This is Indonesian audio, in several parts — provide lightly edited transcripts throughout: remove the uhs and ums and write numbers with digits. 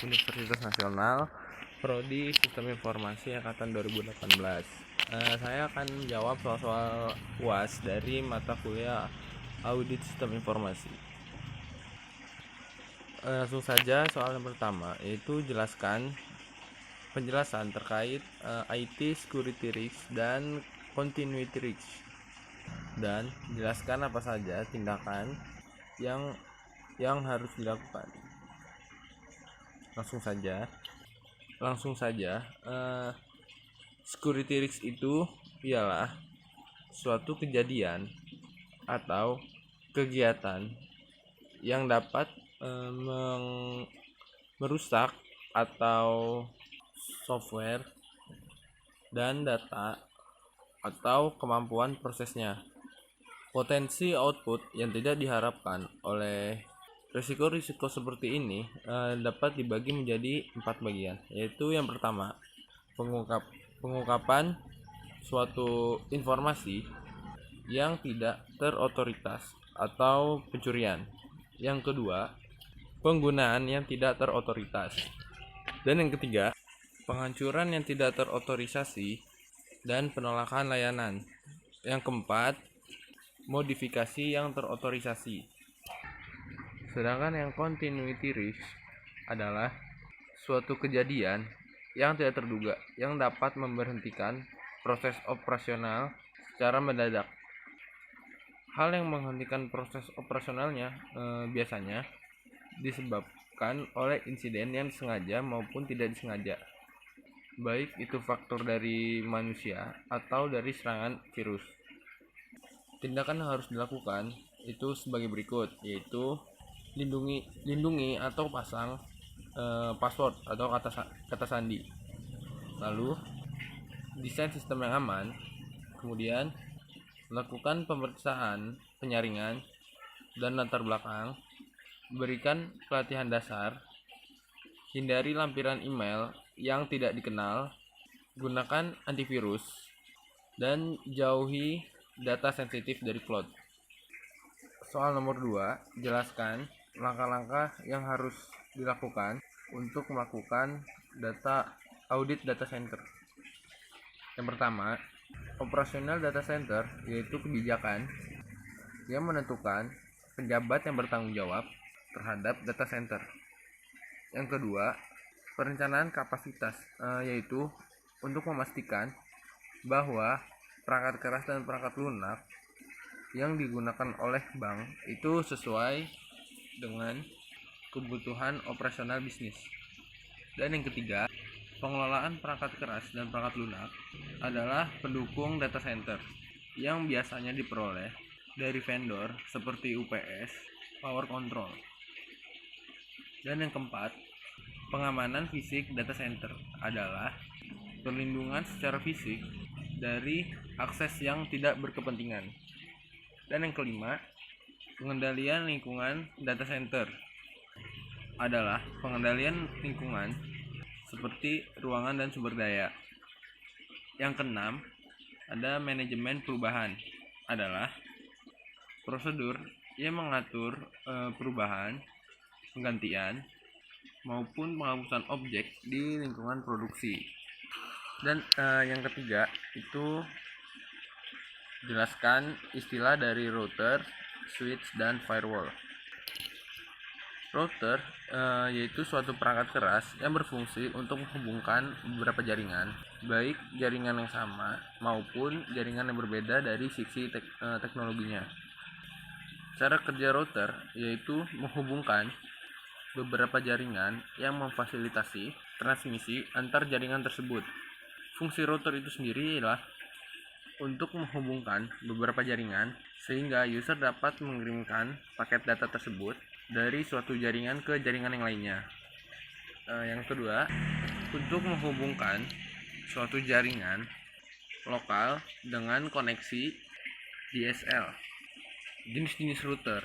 Universitas Nasional, Prodi Sistem Informasi Angkatan 2018. Saya akan menjawab soal-soal UAS dari mata kuliah Audit Sistem Informasi. Langsung saja soal yang pertama, yaitu penjelasan terkait IT Security Risk dan Continuity Risk, dan jelaskan apa saja tindakan yang harus dilakukan. Langsung saja, security risk itu ialah suatu kejadian atau kegiatan yang dapat merusak atau software dan data atau kemampuan prosesnya. Potensi output yang tidak diharapkan oleh risiko-risiko seperti ini dapat dibagi menjadi 4 bagian, yaitu yang pertama, pengungkapan suatu informasi yang tidak terotoritas atau pencurian. Yang kedua, penggunaan yang tidak terotoritas. Dan yang ketiga, penghancuran yang tidak terotorisasi dan penolakan layanan. Yang keempat, modifikasi yang terotorisasi. Sedangkan yang continuity risk adalah suatu kejadian yang tidak terduga yang dapat memberhentikan proses operasional secara mendadak. Hal yang menghentikan proses operasionalnya biasanya disebabkan oleh insiden yang disengaja maupun tidak disengaja, baik itu faktor dari manusia atau dari serangan virus. Tindakan yang harus dilakukan itu sebagai berikut, yaitu lindungi atau pasang password atau kata sandi. Lalu desain sistem yang aman. Kemudian lakukan pemeriksaan penyaringan dan latar belakang. Berikan pelatihan dasar. Hindari lampiran email yang tidak dikenal. Gunakan antivirus dan jauhi data sensitif dari cloud. Soal nomor 2, jelaskan langkah-langkah yang harus dilakukan untuk melakukan audit data center. Yang pertama, operasional data center, yaitu kebijakan yang menentukan penjabat yang bertanggung jawab terhadap data center. Yang kedua, perencanaan kapasitas, yaitu untuk memastikan bahwa perangkat keras dan perangkat lunak yang digunakan oleh bank itu sesuai dengan kebutuhan operasional bisnis. Dan yang ketiga, pengelolaan perangkat keras dan perangkat lunak adalah pendukung data center yang biasanya diperoleh dari vendor seperti UPS, Power Control. Dan yang keempat, pengamanan fisik data center adalah perlindungan secara fisik dari akses yang tidak berkepentingan. Dan yang kelima, pengendalian lingkungan data center adalah pengendalian lingkungan seperti ruangan dan sumber daya. Yang keenam, ada manajemen perubahan, adalah prosedur yang mengatur perubahan, penggantian, maupun penghapusan objek di lingkungan produksi. Dan yang ketiga itu jelaskan istilah dari router, switch, dan firewall. Router yaitu suatu perangkat keras yang berfungsi untuk menghubungkan beberapa jaringan, baik jaringan yang sama maupun jaringan yang berbeda dari sisi teknologinya. Cara kerja router yaitu menghubungkan beberapa jaringan yang memfasilitasi transmisi antar jaringan tersebut. Fungsi router itu sendiri adalah untuk menghubungkan beberapa jaringan sehingga user dapat mengirimkan paket data tersebut dari suatu jaringan ke jaringan yang lainnya. Yang kedua, untuk menghubungkan suatu jaringan lokal dengan koneksi DSL. Jenis-jenis router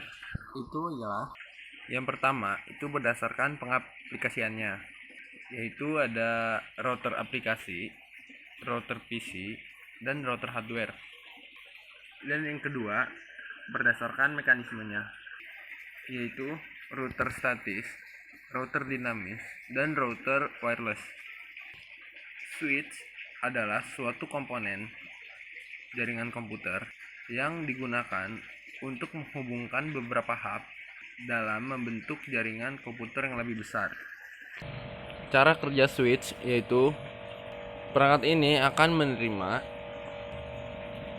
itu ialah, yang pertama itu berdasarkan pengaplikasiannya, yaitu ada router aplikasi, router PC, dan router hardware. Dan yang kedua, berdasarkan mekanismenya, yaitu router statis, router dinamis, dan router wireless. Switch adalah suatu komponen jaringan komputer yang digunakan untuk menghubungkan beberapa hub dalam membentuk jaringan komputer yang lebih besar. Cara kerja switch yaitu perangkat ini akan menerima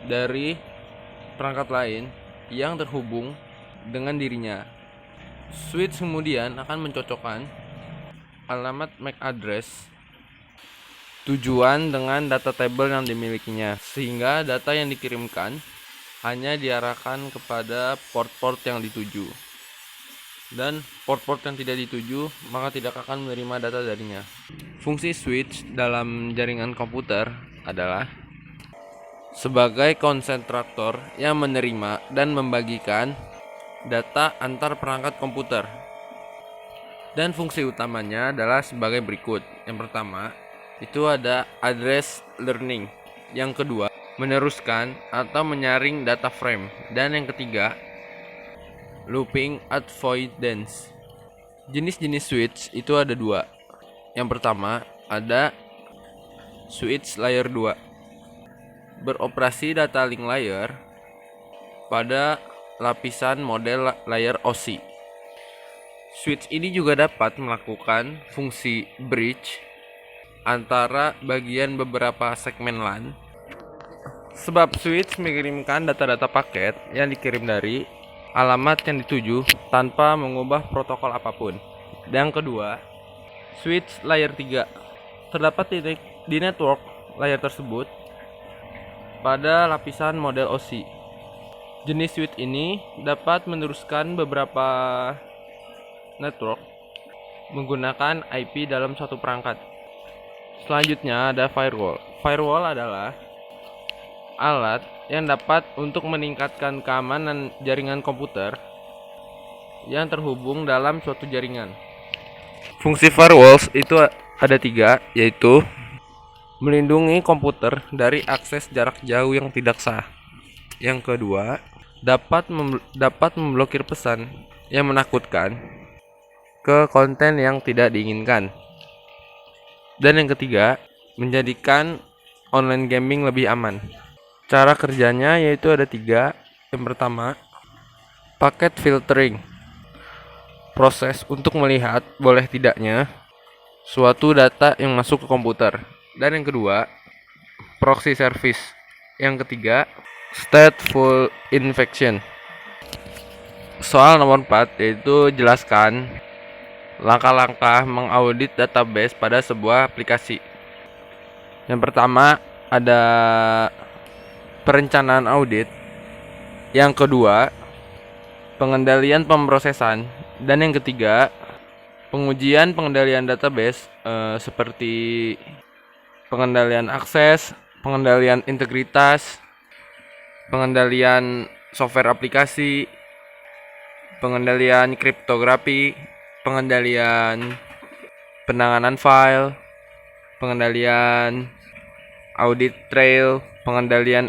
dari perangkat lain yang terhubung dengan dirinya. Switch kemudian akan mencocokkan alamat MAC address tujuan dengan data table yang dimilikinya, sehingga data yang dikirimkan hanya diarahkan kepada port-port yang dituju, dan port-port yang tidak dituju maka tidak akan menerima data darinya. Fungsi switch dalam jaringan komputer adalah sebagai konsentrator yang menerima dan membagikan data antar perangkat komputer. Dan fungsi utamanya adalah sebagai berikut. Yang pertama, itu ada address learning. Yang kedua, meneruskan atau menyaring data frame. Dan yang ketiga, looping avoidance. Jenis-jenis switch itu ada dua. Yang pertama, ada switch layer 2. Beroperasi data link layer pada lapisan model layer OSI. Switch ini juga dapat melakukan fungsi bridge antara bagian beberapa segmen LAN, sebab switch mengirimkan data-data paket yang dikirim dari alamat yang dituju tanpa mengubah protokol apapun. Dan yang kedua, switch layer 3. Terdapat di network layer tersebut pada lapisan model OSI. Jenis switch ini dapat meneruskan beberapa network menggunakan IP dalam suatu perangkat. Selanjutnya ada firewall. Firewall adalah alat yang dapat untuk meningkatkan keamanan jaringan komputer yang terhubung dalam suatu jaringan. Fungsi firewalls itu ada 3, yaitu melindungi komputer dari akses jarak jauh yang tidak sah. Yang kedua, dapat memblokir pesan yang menakutkan ke konten yang tidak diinginkan. Dan yang ketiga, menjadikan online gaming lebih aman. Cara kerjanya yaitu ada 3. Yang pertama, paket filtering. Proses untuk melihat boleh tidaknya suatu data yang masuk ke komputer. Dan yang kedua, proxy service. Yang ketiga, stateful infection. Soal nomor 4 yaitu jelaskan langkah-langkah mengaudit database pada sebuah aplikasi. Yang pertama ada perencanaan audit. Yang kedua, pengendalian pemrosesan. Dan yang ketiga, pengujian pengendalian database seperti pengendalian akses, pengendalian integritas, pengendalian software aplikasi, pengendalian kriptografi, pengendalian penanganan file, pengendalian audit trail, pengendalian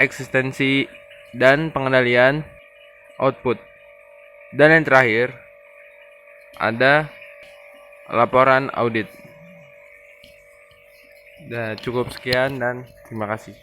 eksistensi, dan pengendalian output. Dan yang terakhir ada laporan audit. Cukup sekian dan terima kasih.